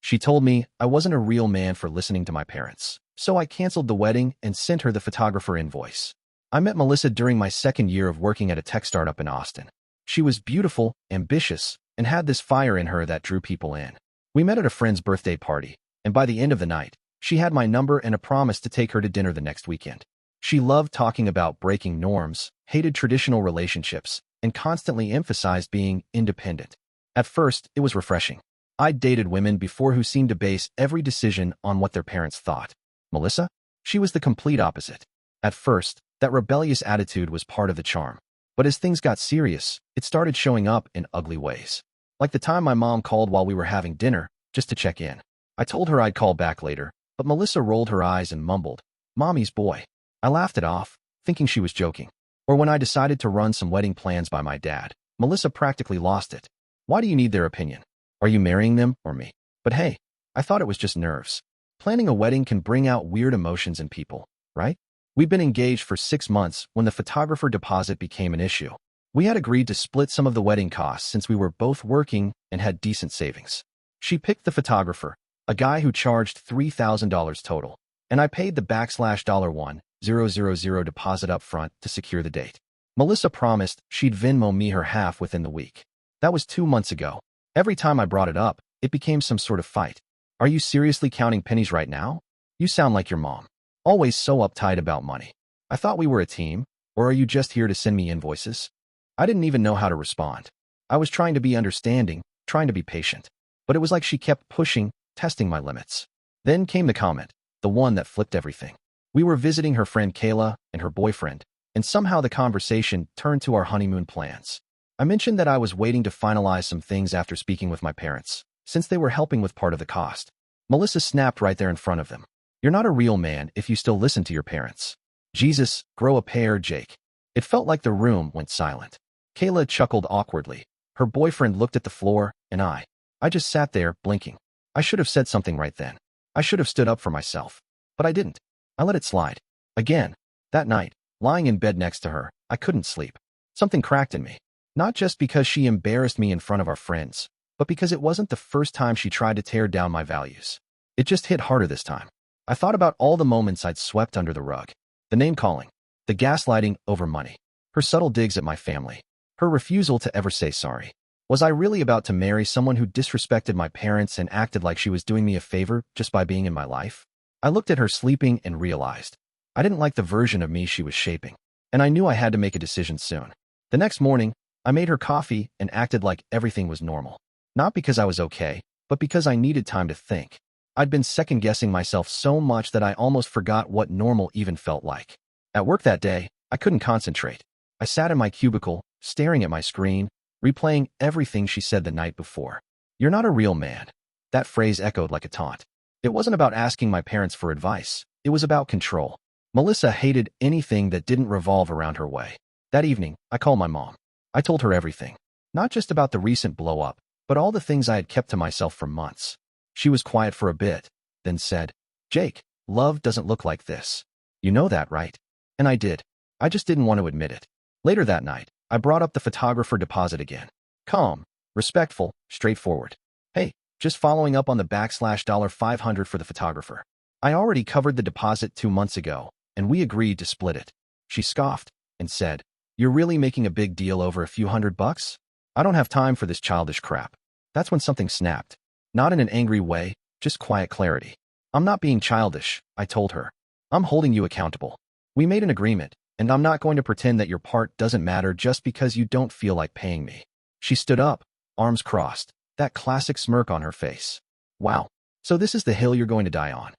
She told me I wasn't a real man for listening to my parents, so I canceled the wedding and sent her the photographer invoice. I met Melissa during my second year of working at a tech startup in Austin. She was beautiful, ambitious, and had this fire in her that drew people in. We met at a friend's birthday party, and by the end of the night, she had my number and a promise to take her to dinner the next weekend. She loved talking about breaking norms, hated traditional relationships, and constantly emphasized being independent. At first, it was refreshing. I'd dated women before who seemed to base every decision on what their parents thought. Melissa? She was the complete opposite. At first, that rebellious attitude was part of the charm. But as things got serious, it started showing up in ugly ways. Like the time my mom called while we were having dinner, just to check in. I told her I'd call back later, but Melissa rolled her eyes and mumbled, "Mommy's boy." I laughed it off, thinking she was joking. Or when I decided to run some wedding plans by my dad, Melissa practically lost it. Why do you need their opinion? Are you marrying them or me? But hey, I thought it was just nerves. Planning a wedding can bring out weird emotions in people, right? We'd been engaged for 6 months when the photographer deposit became an issue. We had agreed to split some of the wedding costs since we were both working and had decent savings. She picked the photographer, a guy who charged $3,000 total, and I paid the $1,000 deposit up front to secure the date. Melissa promised she'd Venmo me her half within the week. That was 2 months ago. Every time I brought it up, it became some sort of fight. Are you seriously counting pennies right now? You sound like your mom. Always so uptight about money. I thought we were a team, or are you just here to send me invoices? I didn't even know how to respond. I was trying to be understanding, trying to be patient. But it was like she kept pushing, testing my limits. Then came the comment, the one that flipped everything. We were visiting her friend Qley and her boyfriend, and somehow the conversation turned to our honeymoon plans. I mentioned that I was waiting to finalize some things after speaking with my parents, since they were helping with part of the cost. Melissa snapped right there in front of them. You're not a real man if you still listen to your parents. Jesus, grow a pair, Jake. It felt like the room went silent. Qley chuckled awkwardly. Her boyfriend looked at the floor, and I just sat there, blinking. I should have said something right then. I should have stood up for myself. But I didn't. I let it slide. Again. That night, lying in bed next to her, I couldn't sleep. Something cracked in me. Not just because she embarrassed me in front of our friends, but because it wasn't the first time she tried to tear down my values. It just hit harder this time. I thought about all the moments I'd swept under the rug. The name-calling, the gaslighting over money, her subtle digs at my family, her refusal to ever say sorry. Was I really about to marry someone who disrespected my parents and acted like she was doing me a favor just by being in my life? I looked at her sleeping and realized I didn't like the version of me she was shaping, and I knew I had to make a decision soon. The next morning, I made her coffee and acted like everything was normal. Not because I was okay, but because I needed time to think. I'd been second-guessing myself so much that I almost forgot what normal even felt like. At work that day, I couldn't concentrate. I sat in my cubicle, staring at my screen, replaying everything she said the night before. You're not a real man. That phrase echoed like a taunt. It wasn't about asking my parents for advice. It was about control. Melissa hated anything that didn't revolve around her way. That evening, I called my mom. I told her everything. Not just about the recent blow-up, but all the things I had kept to myself for months. She was quiet for a bit, then said, Jake, love doesn't look like this. You know that, right? And I did. I just didn't want to admit it. Later that night, I brought up the photographer deposit again. Calm, respectful, straightforward. Hey, just following up on the $500 for the photographer. I already covered the deposit 2 months ago, and we agreed to split it. She scoffed and said, You're really making a big deal over a few $100? I don't have time for this childish crap. That's when something snapped. Not in an angry way, just quiet clarity. I'm not being childish, I told her. I'm holding you accountable. We made an agreement, and I'm not going to pretend that your part doesn't matter just because you don't feel like paying me. She stood up, arms crossed, that classic smirk on her face. Wow, so this is the hill you're going to die on.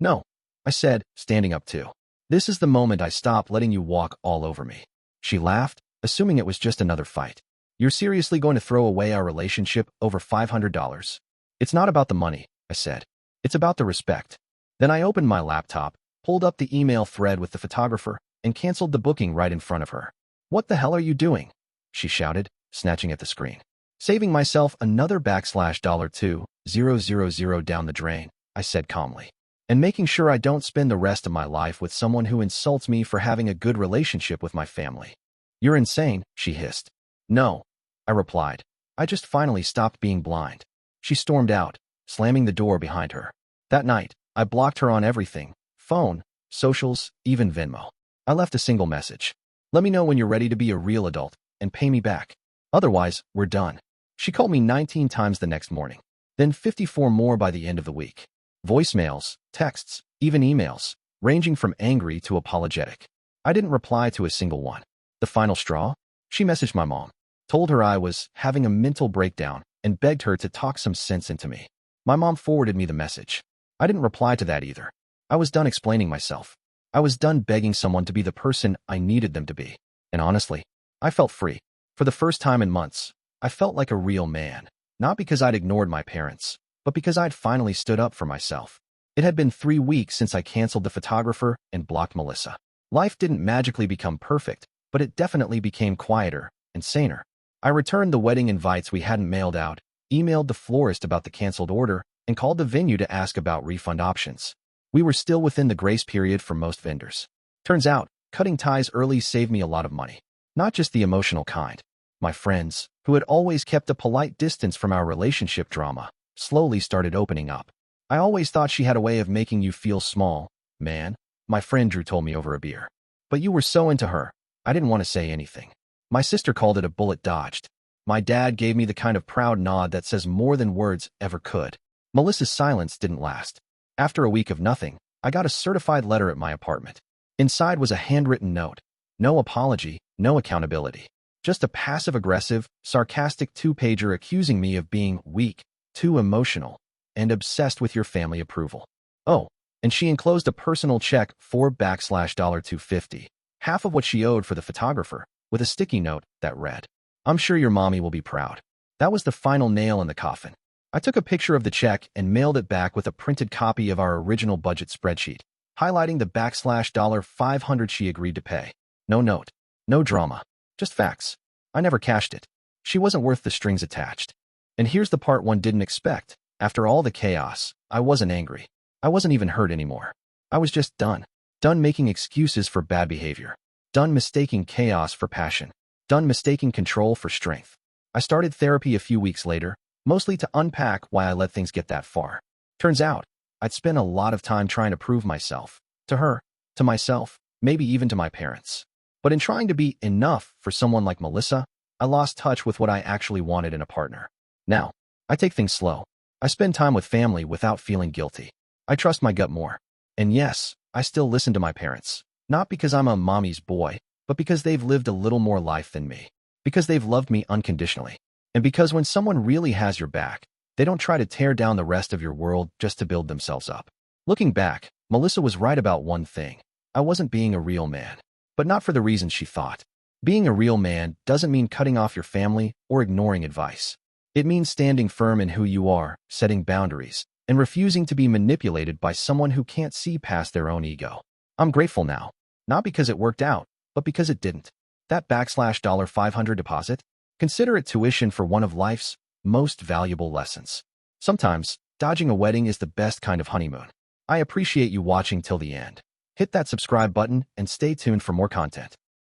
No, I said, standing up too. This is the moment I stop letting you walk all over me. She laughed, assuming it was just another fight. You're seriously going to throw away our relationship over $500? It's not about the money, I said. It's about the respect. Then I opened my laptop, pulled up the email thread with the photographer, and canceled the booking right in front of her. What the hell are you doing? She shouted, snatching at the screen. Saving myself another $2,000 down the drain, I said calmly. And making sure I don't spend the rest of my life with someone who insults me for having a good relationship with my family. You're insane, she hissed. No, I replied. I just finally stopped being blind. She stormed out, slamming the door behind her. That night, I blocked her on everything: phone, socials, even Venmo. I left a single message: "Let me know when you're ready to be a real adult and pay me back. Otherwise, we're done." She called me 19 times the next morning, then 54 more by the end of the week. Voicemails, texts, even emails, ranging from angry to apologetic. I didn't reply to a single one. The final straw? She messaged my mom, told her I was having a mental breakdown, and begged her to talk some sense into me. My mom forwarded me the message. I didn't reply to that either. I was done explaining myself. I was done begging someone to be the person I needed them to be. And honestly, I felt free. For the first time in months, I felt like a real man. Not because I'd ignored my parents, but because I'd finally stood up for myself. It had been 3 weeks since I canceled the photographer and blocked Melissa. Life didn't magically become perfect, but it definitely became quieter and saner. I returned the wedding invites we hadn't mailed out, emailed the florist about the canceled order, and called the venue to ask about refund options. We were still within the grace period for most vendors. Turns out, cutting ties early saved me a lot of money. Not just the emotional kind. My friends, who had always kept a polite distance from our relationship drama, slowly started opening up. "I always thought she had a way of making you feel small, man," my friend Drew told me over a beer. "But you were so into her." I didn't want to say anything. My sister called it a bullet dodged. My dad gave me the kind of proud nod that says more than words ever could. Melissa's silence didn't last. After a week of nothing, I got a certified letter at my apartment. Inside was a handwritten note. No apology, no accountability. Just a passive-aggressive, sarcastic 2-pager accusing me of being weak, too emotional, and obsessed with your family approval. Oh, and she enclosed a personal check for $250, half of what she owed for the photographer, with a sticky note that read, "I'm sure your mommy will be proud." That was the final nail in the coffin. I took a picture of the check and mailed it back with a printed copy of our original budget spreadsheet, highlighting the $500 she agreed to pay. No note, no drama, just facts. I never cashed it. She wasn't worth the strings attached. And here's the part one didn't expect. After all the chaos, I wasn't angry. I wasn't even hurt anymore. I was just done. Done making excuses for bad behavior. Done mistaking chaos for passion. Done mistaking control for strength. I started therapy a few weeks later, mostly to unpack why I let things get that far. Turns out, I'd spent a lot of time trying to prove myself. To her, to myself, maybe even to my parents. But in trying to be enough for someone like Melissa, I lost touch with what I actually wanted in a partner. Now, I take things slow. I spend time with family without feeling guilty. I trust my gut more. And yes, I still listen to my parents. Not because I'm a mommy's boy, but because they've lived a little more life than me. Because they've loved me unconditionally. And because when someone really has your back, they don't try to tear down the rest of your world just to build themselves up. Looking back, Melissa was right about one thing. I wasn't being a real man. But not for the reasons she thought. Being a real man doesn't mean cutting off your family or ignoring advice. It means standing firm in who you are, setting boundaries, and refusing to be manipulated by someone who can't see past their own ego. I'm grateful now. Not because it worked out, but because it didn't. That $500 deposit? Consider it tuition for one of life's most valuable lessons. Sometimes, dodging a wedding is the best kind of honeymoon. I appreciate you watching till the end. Hit that subscribe button and stay tuned for more content.